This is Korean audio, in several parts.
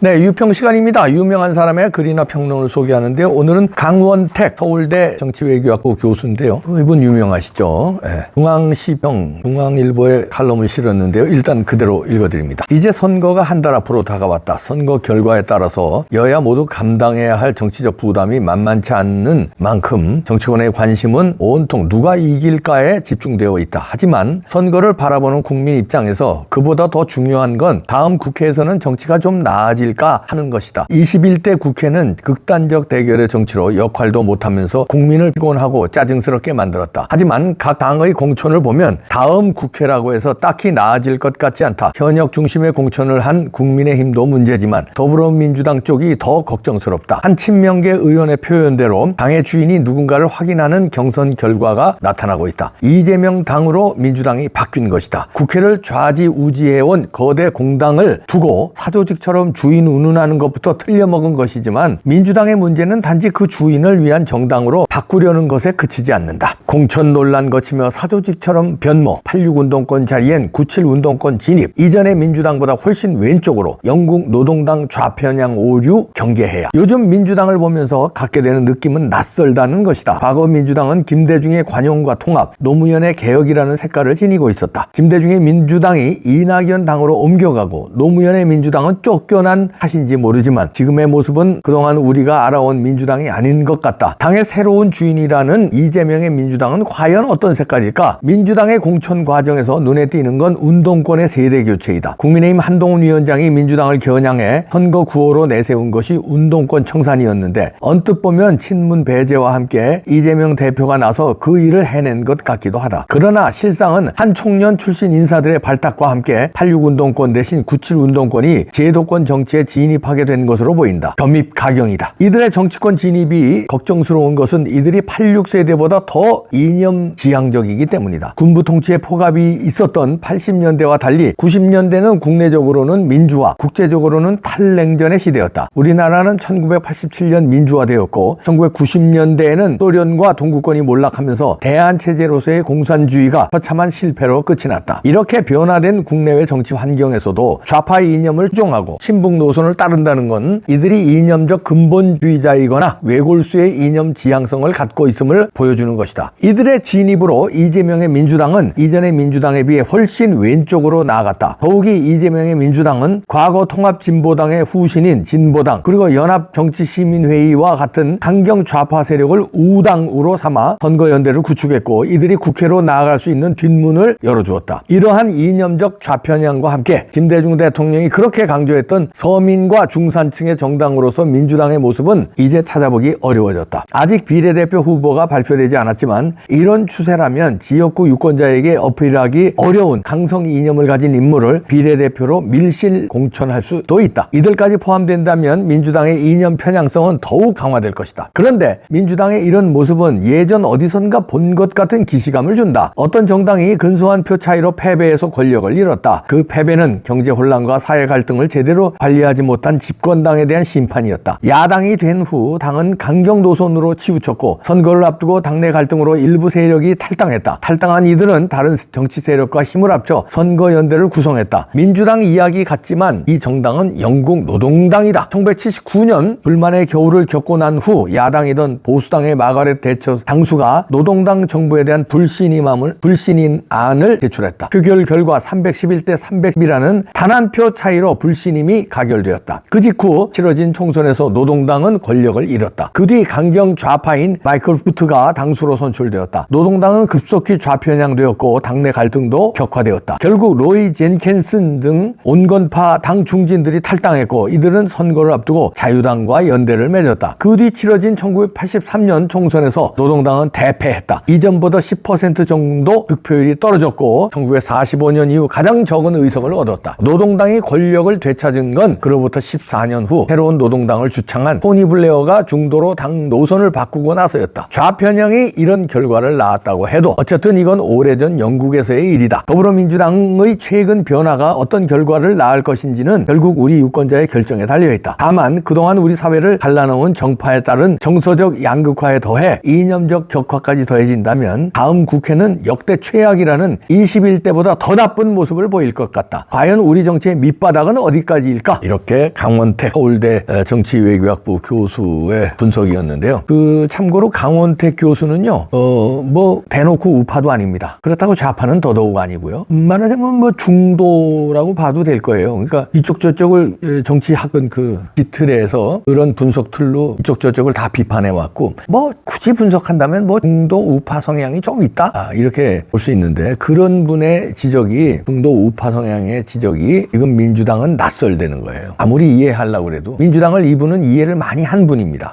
네, 유평 시간입니다. 유명한 사람의 글이나 평론을 소개하는데요. 오늘은 강원택 서울대 정치외교학부 교수인데요. 이분 유명하시죠? 네. 중앙시평, 중앙일보에 칼럼을 실었는데요. 일단 그대로 읽어드립니다. 이제 선거가 한 달 앞으로 다가왔다. 선거 결과에 따라서 여야 모두 감당해야 할 정치적 부담이 만만치 않는 만큼 정치권의 관심은 온통 누가 이길까에 집중되어 있다. 하지만 선거를 바라보는 국민 입장에서 그보다 더 중요한 건 다음 국회에서는 정치가 좀 나아질까 하는 것이다. 21대 국회는 극단적 대결의 정치로 역할도 못하면서 국민을 피곤하고 짜증스럽게 만들었다. 하지만 각 당의 공천을 보면 다음 국회라고 해서 딱히 나아질 것 같지 않다. 현역 중심의 공천을 한 국민의힘도 문제지만 더불어민주당 쪽이 더 걱정스럽다. 한 친명계 의원의 표현대로 당의 주인이 누군가를 확인하는 경선 결과가 나타나고 있다. 이재명 당으로 민주당이 바뀐 것이다. 국회를 좌지우지해온 거대 공당을 두고 사조직처럼 주인 운운하는 것부터 틀려먹은 것이지만 민주당의 문제는 단지 그 주인을 위한 정당으로 바꾸려는 것에 그치지 않는다. 공천 논란 거치며 사조직처럼 변모, 86운동권 자리엔 97운동권 진입, 이전의 민주당보다 훨씬 왼쪽으로 영국 노동당 좌편향 오류 경계해야. 요즘 민주당을 보면서 갖게 되는 느낌은 낯설다는 것이다. 과거 민주당은 김대중의 관용과 통합, 노무현의 개혁이라는 색깔을 지니고 있었다. 김대중의 민주당이 이낙연 당으로 옮겨가고 노무현의 민주당은 쫓겨난 탓인지 모르지만 지금의 모습은 그동안 우리가 알아온 민주당이 아닌 것 같다. 당의 새로운 주인이라는 이재명의 민주당은 과연 어떤 색깔일까? 민주당의 공천 과정에서 눈에 띄는 건 운동권의 세대 교체이다. 국민의힘 한동훈 위원장이 민주당을 겨냥해 선거 구호로 내세운 것이 운동권 청산이었는데 언뜻 보면 친문 배제와 함께 이재명 대표가 나서 그 일을 해낸 것 같기도 하다. 그러나 실상은 한 청년 출신 인사들의 발탁과 함께 86운동권 대신 97운동권이 제도권 정치에 진입하게 된 것으로 보인다. 겸입 가경이다. 이들의 정치권 진입이 걱정스러운 것은 이들이 86세대보다 더 이념지향적이기 때문이다. 군부 통치의 포갑이 있었던 80년대와 달리 90년대는 국내적으로는 민주화, 국제적으로는 탈냉전의 시대였다. 우리나라는 1987년 민주화되었고 1990년대에는 소련과 동구권이 몰락하면서 대한체제로서의 공산주의가 처참한 실패로 끝이 났다. 이렇게 변화된 국내외 정치 환경에서도 좌파의 이념을 추종하고 친북 노선을 따른다는 건 이들이 이념적 근본주의자이거나 외골수의 이념 지향성을 갖고 있음을 보여주는 것이다. 이들의 진입으로 이재명의 민주당은 이전의 민주당에 비해 훨씬 왼쪽으로 나아갔다. 더욱이 이재명의 민주당은 과거 통합진보당의 후신인 진보당 그리고 연합정치시민회의와 같은 강경 좌파 세력을 우당으로 삼아 선거연대를 구축했고 이들이 국회로 나아갈 수 있는 뒷문을 열어주었다. 이러한 이념적 좌편향과 함께 김대중 대통령이 그렇게 강조했던 서민과 중산층의 정당으로서 민주당의 모습은 이제 찾아보기 어려워졌다. 아직 비례대표 후보가 발표되지 않았지만 이런 추세라면 지역구 유권자에게 어필하기 어려운 강성 이념을 가진 인물을 비례대표로 밀실 공천할 수도 있다. 이들까지 포함된다면 민주당의 이념 편향성은 더욱 강화될 것이다. 그런데 민주당의 이런 모습은 예전 어디선가 본 것 같은 기시감을 준다. 어떤 정당이 근소한 표 차이로 패배해서 권력을 잃었다. 그 패배는 경제 혼란과 사회 갈등을 제대로 관리하지 못한 집권당에 대한 심판이었다. 야당이 된 후 당은 강경 노선으로 치우쳤고 선거를 앞두고 당내 갈등으로 일부 세력이 탈당했다. 탈당한 이들은 다른 정치 세력과 힘을 합쳐 선거연대를 구성했다. 민주당 이야기 같지만 이 정당은 영국 노동당이다. 1979년 불만의 겨울을 겪고 난 후 야당이던 보수당의 마가렛 대처 당수가 노동당 정부에 대한 불신임 안을 제출했다. 표결 결과 311대 300이라는 단 한 표 차이로 불신임이 가결되었다. 그 직후 치러진 총선에서 노동당은 권력을 잃었다. 그 뒤 강경 좌파인 마이클 부트가 당수로 선출되었다. 노동당은 급속히 좌편향되었고 당내 갈등도 격화되었다. 결국 로이 젠켄슨 등 온건파 당 중진들이 탈당했고 이들은 선거를 앞두고 자유당과 연대를 맺었다. 그 뒤 치러진 1983년 총선에서 노동당은 대패했다. 이전보다 10% 정도 득표율이 떨어졌고 1945년 이후 가장 적은 의석을 얻었다. 노동당이 권력을 되찾은 건 그로부터 14년 후 새로운 노동당을 주창한 토니 블레어가 중도로 당 노선을 바꾸고 나서였다. 좌편향이 이런 결과를 낳았다고 해도 어쨌든 이건 오래전 영국에서의 일이다. 더불어민주당의 최근 변화가 어떤 결과를 낳을 것인지는 결국 우리 유권자의 결정에 달려있다. 다만 그동안 우리 사회를 갈라놓은 정파에 따른 정서적 양극화에 더해 이념적 격화까지 더해진다면 다음 국회는 역대 최악이라는 21대보다 더 나쁜 모습을 보일 것 같다. 과연 우리 정치의 밑바닥은 어디까지일까? 이런 이렇게 강원택 서울대 정치외교학부 교수의 분석이었는데요. 참고로 강원택 교수는요, 뭐 대놓고 우파도 아닙니다. 그렇다고 좌파는 더더욱 아니고요. 말하자면 뭐 중도라고 봐도 될 거예요. 그러니까 이쪽 저쪽을 정치학은 그 뒤틀에서 그런 분석 틀로 이쪽 저쪽을 다 비판해 왔고, 뭐 굳이 분석한다면 뭐 중도 우파 성향이 좀 있다, 이렇게 볼 수 있는데, 그런 분의 지적이, 중도 우파 성향의 지적이 지금 민주당은 낯설대는 거예요. 아무리 이해하려고 해도 민주당을 이분은 이해를 많이 한 분입니다.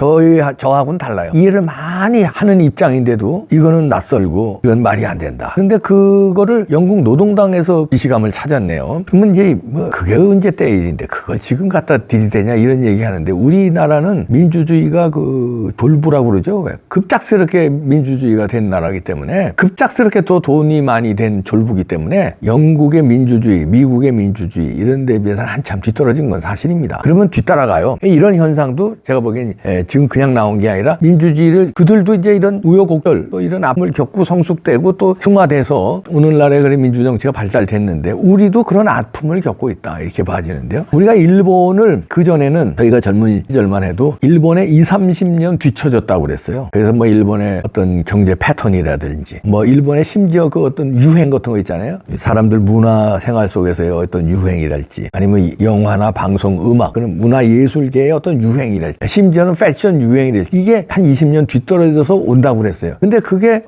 저하고는 달라요. 이해를 많이 하는 입장인데도 이거는 낯설고 이건 말이 안 된다. 그런데 그거를 영국 노동당에서 기시감을 찾았네요. 그러면 이제 뭐 그게 언제 때 일인데 그걸 지금 갖다 들이대냐 이런 얘기하는데, 우리나라는 민주주의가 그 돌부라고 그러죠. 급작스럽게 민주주의가 된 나라이기 때문에, 급작스럽게 또 돈이 많이 된 졸부기 때문에 영국의 민주주의, 미국의 민주주의 이런 데 비해서 한참 뒤떨어진 건 사실입니다. 그러면 뒤따라가요. 이런 현상도 제가 보기엔 지금 그냥 나온 게 아니라, 민주주의를 그들도 이제 이런 우여곡절 또 이런 압을 겪고 성숙되고 또 승화돼서 오늘날의 그런 민주정치가 발달됐는데, 우리도 그런 아픔을 겪고 있다 이렇게 봐지는데요. 우리가 일본을 그전에는 저희가 젊은 시절만 해도 일본에 20-30년 뒤처졌다고 그랬어요. 그래서 뭐 일본의 어떤 경제 패턴이라든지, 뭐 일본의 심지어 그 어떤 유행 같은 거 있잖아요. 사람들 문화 생활 속에서의 어떤 유행이랄지, 아니면 영화나 방송, 음악, 그런 문화예술계의 어떤 유행이랄지, 심지어는 패션 유행이랄지, 이게 한 20년 뒤떨어져서 온다고 그랬어요. 근데 그게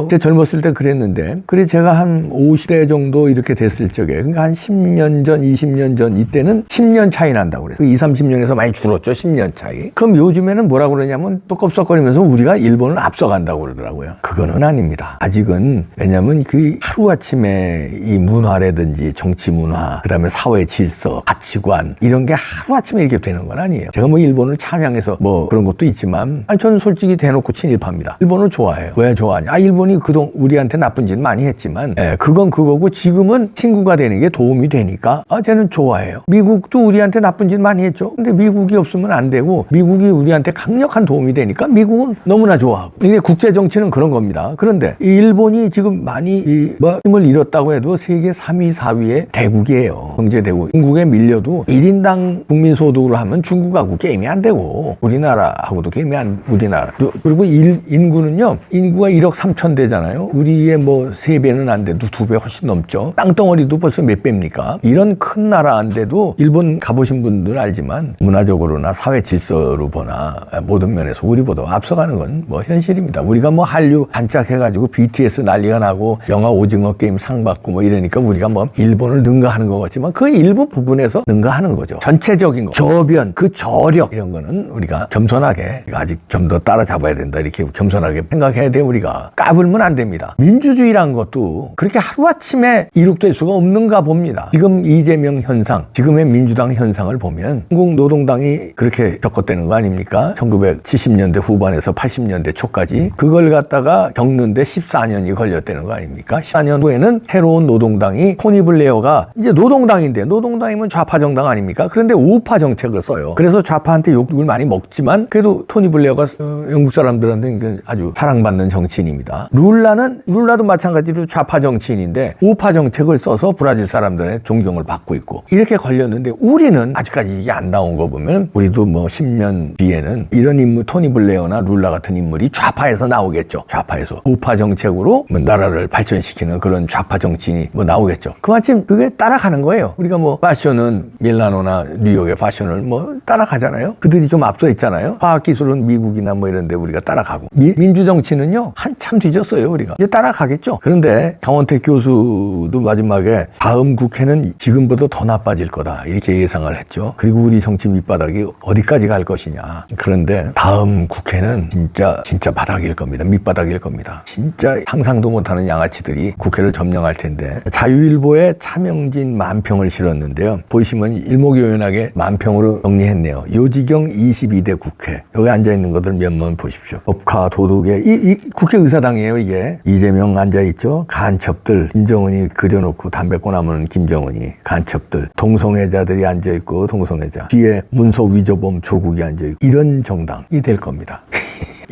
제가 젊었을 때 그랬는데, 그래 제가 한 50대 정도 이렇게 됐을 적에, 그러니까 한 10년 전, 20년 전 이때는 10년 차이 난다고 그랬어요. 20-30년에서 많이 줄었죠. 10년 차이. 그럼 요즘에는 뭐라고 그러냐면 또 껍석거리면서 우리가 일본을 앞서간다고 그러더라고요. 그거는 아닙니다. 아직은. 왜냐하면 그 하루아침에 이 문화라든지 정치 문화, 그 다음에 사회 질서, 가치관 이런 게 하루아침에 이렇게 되는 건 아니에요. 제가 뭐 일본을 찬양해서 뭐 그런 것도 있지만, 저는 솔직히 대놓고 친일파입니다. 일본을 좋아해요. 왜 좋아하냐? 일본이 그동안 우리한테 나쁜 짓 많이 했지만, 그건 그거고 지금은 친구가 되는 게 도움이 되니까 쟤는 좋아해요. 미국도 우리한테 나쁜 짓 많이 했죠. 근데 미국이 없으면 안 되고, 미국이 우리한테 강력한 도움이 되니까 미국은 너무나 좋아하고. 이게 국제 정치는 그런 겁니다. 그런데 이 일본이 지금 많이 힘을 잃었다고 해도 세계 3위, 4위의 대국이에요. 경제 대국. 중국에 밀려도 1인당 국민소득으로 하면 중국하고 게임이 안 되고, 우리나라하고도 게임이 우리나라. 그리고 인구는요, 인구가 1억 3천 되잖아요. 우리의 뭐 3배는 안 돼도 2배 훨씬 넘죠. 땅덩어리도 벌써 몇 배입니까? 이런 큰 나라인데도, 일본 가보신 분들은 알지만 문화적으로나 사회 질서로 보나 모든 면에서 우리보다 앞서가는 건 뭐 현실입니다. 우리가 뭐 한류 반짝해가지고 BTS 난리가 나고 영화 오징어 게임 상 받고 뭐 이러니까 우리가 뭐 일본을 능가하는 것 같지만, 그 일부 부분에서 능가하는 거죠. 전체적인 거, 저변, 그 저력 이런 거는 우리가 겸손하게, 아직 좀 더 따라잡아야 된다 이렇게 겸손하게 생각해야 돼. 우리가 까불면 안 됩니다. 민주주의란 것도 그렇게 하루아침에 이룩될 수가 없는가 봅니다. 지금 이재명 현상, 지금의 민주당 현상을 보면 한국 노동당이 그렇게 겪었다는 거 아닙니까? 1970년대 후반에서 80년대 초까지 그걸 갖다가 겪는데 14년이 걸렸다는 거 아닙니까? 14년 후에는 새로운 노동당이, 토니 블레어가 이제 노동당인데, 노동당이면 좌파 정당 아닙니까? 그런데 우파 정책을 써요. 그래서 좌파한테 욕을 많이 먹지만 그래도 토니 블레어가 영국 사람들한테 아주 사랑받는 정치인입니다. 룰라도 마찬가지로 좌파 정치인인데 우파 정책을 써서 브라질 사람들의 존경을 받고 있고, 이렇게 걸렸는데, 우리는 아직까지 이게 안 나온 거 보면 우리도 뭐 10년 뒤에는 이런 인물, 토니 블레어나 룰라 같은 인물이 좌파에서 나오겠죠. 좌파에서 우파 정책으로 뭐 나라를 발전시키는 그런 좌파 정치인이 뭐 나오겠죠. 그마침 그게 따라가는 거예요. 우리가 뭐 패션은 밀라노나 뉴욕의 패션을 뭐 따라가잖아요. 그들이 좀 앞서 있잖아요. 과학기술은 미국이나 뭐 이런 데 우리가 따라가고, 민주정치는요 한참 뒤졌어요. 우리가 이제 따라가겠죠. 그런데 강원택 교수도 마지막에 다음 국회는 지금보다 더 나빠질 거다 이렇게 예상을 했죠. 그리고 우리 정치 밑바닥이 어디까지 갈 것이냐. 그런데 다음 국회는 진짜 바닥일 겁니다. 밑바닥일 겁니다. 진짜 상상도 못하는 양아치들이 국회를 점령할 텐데, 자유일보에 차명진 만평을 실었는데요. 보시면 일목요연하게 만평으로 정리했네요. 요지경 22대 국회. 여기 앉아있는 것들 몇번 보십시오. 법과 도덕의 이 국회의사당이에요. 이게 이재명 앉아있죠. 간첩들, 김정은이 그려놓고 담배 꼬나무는 김정은이, 간첩들, 동성애자들이 앉아있고 동성애자, 뒤에 문서 위조범 조국이 앉아있고, 이런 정당이 될 겁니다.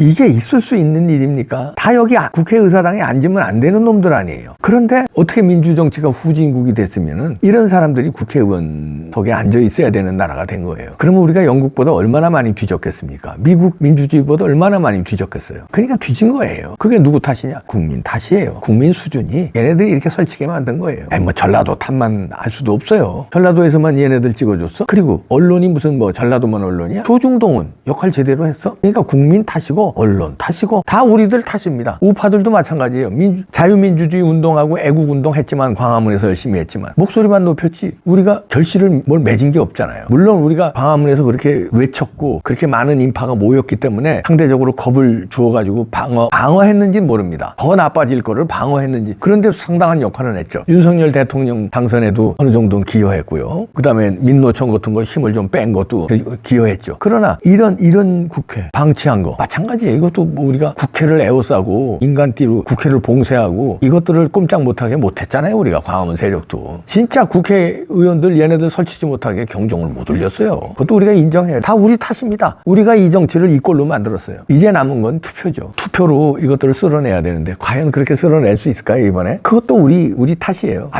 이게 있을 수 있는 일입니까? 다 여기 국회의사당에 앉으면 안 되는 놈들 아니에요. 그런데 어떻게 민주정치가 후진국이 됐으면은 이런 사람들이 국회의원석에 앉아 있어야 되는 나라가 된 거예요. 그러면 우리가 영국보다 얼마나 많이 뒤졌겠습니까? 미국 민주주의보다 얼마나 많이 뒤졌겠어요. 그러니까 뒤진 거예요. 그게 누구 탓이냐? 국민 탓이에요. 국민 수준이 얘네들이 이렇게 설치게 만든 거예요. 아니 뭐 전라도 탓만 할 수도 없어요. 전라도에서만 얘네들 찍어줬어? 그리고 언론이 무슨 뭐 전라도만 언론이야? 조중동은 역할 제대로 했어? 그러니까 국민 탓이고 언론 탓이고 다 우리들 탓입니다. 우파들도 마찬가지예요. 자유민주주의 운동하고 애국운동 했지만 광화문에서 열심히 했지만 목소리만 높였지 우리가 결실을 뭘 맺은 게 없잖아요. 물론 우리가 광화문에서 그렇게 외쳤고 그렇게 많은 인파가 모였기 때문에 상대적으로 겁을 주어가지고 방어했는지는 모릅니다. 더 나빠질 거를 방어했는지 그런데 상당한 역할을 했죠. 윤석열 대통령 당선에도 어느 정도는 기여했고요. 그 다음에 민노총 같은 거 힘을 좀 뺀 것도 기여했죠. 그러나 이런 국회 방치한 거 마찬가지예요. 이것도 뭐 우리가 국회를 에워싸고 인간띠로 국회를 봉쇄하고 이것들을 꼼짝 못하게 못했잖아요. 우리가 광화문 세력도 진짜 국회의원들 얘네들 설치지 못하게 경종을 못 울렸어요. 그것도 우리가 인정해요. 다 우리 탓입니다. 우리가 이 정치를 이 꼴로 만들었어요. 이제 남은 건 투표죠. 투표로 이것들을 쓸어내야 되는데 과연 그렇게 쓸어낼 수 있을까요 이번에? 그것도 우리 탓이에요.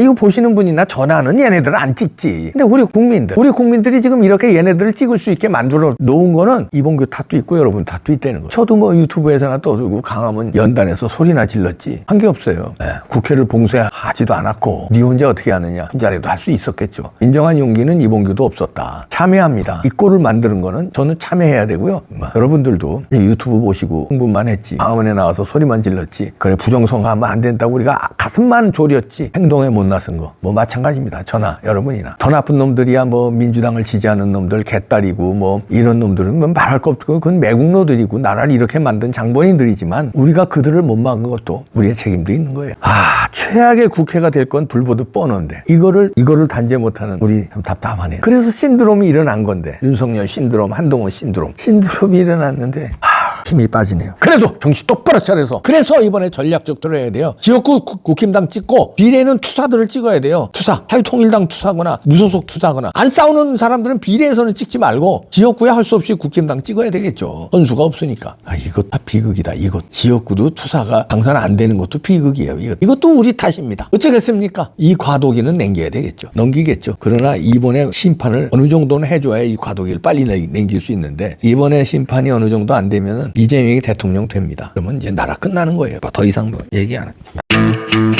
이거 보시는 분이나 전화는 얘네들 안 찍지. 근데 우리 국민들이 지금 이렇게 얘네들을 찍을 수 있게 만들어 놓은 거는 이봉규 탓도 있고 여러분 탓도 있다는 거예요. 저도 뭐 유튜브에서나 떠들고 강화문 연단에서 소리나 질렀지 한 게 없어요. 네. 국회를 봉쇄하지도 않았고 니 혼자 어떻게 하느냐 혼자라도 할 수 있었겠죠. 인정한 용기는 이봉규도 없었다. 참여합니다. 이 꼴을 만드는 거는 저는 참여해야 되고요. 여러분들도 유튜브 보시고 흥분만 했지 강화문에 나와서 소리만 질렀지 그래 부정선거하면 안 된다고 우리가 가슴만 졸였지 행동에 못 나선 거 뭐 마찬가지입니다. 저나 여러분이나 더 나쁜 놈들이야 뭐 민주당을 지지하는 놈들 개딸이고 뭐 이런 놈들은 뭐 말할 거 없고 그건 매국노들이고 나라를 이렇게 만든 장본인들이지만 우리가 그들을 못 막은 것도 우리의 책임도 있는 거예요. 최악의 국회가 될 건 불보듯 뻔한데 이거를 단죄 못하는 우리 참 답답하네요. 그래서 신드롬이 일어난 건데 윤석열 신드롬, 한동훈 신드롬이 일어났는데 힘이 빠지네요. 그래도 정신 똑바로 차려서 그래서 이번에 전략적으로 해야 돼요. 지역구 국힘당 찍고 비례는 투사들을 찍어야 돼요. 자유통일당 투사거나 무소속 투사거나 안 싸우는 사람들은 비례에서는 찍지 말고 지역구에 할 수 없이 국힘당 찍어야 되겠죠. 선수가 없으니까. 이것 다 비극이다. 이것 지역구도 투사가 당선 안 되는 것도 비극이에요. 이것도 우리 탓입니다. 어쩌겠습니까? 이 과도기는 넘겨야 되겠죠. 넘기겠죠. 그러나 이번에 심판을 어느 정도는 해줘야 이 과도기를 빨리 넘길 수 있는데 이번에 심판이 어느 정도 안 되면은 이재명이 대통령 됩니다. 그러면 이제 나라 끝나는 거예요. 더 이상 뭐 얘기 안 합니다.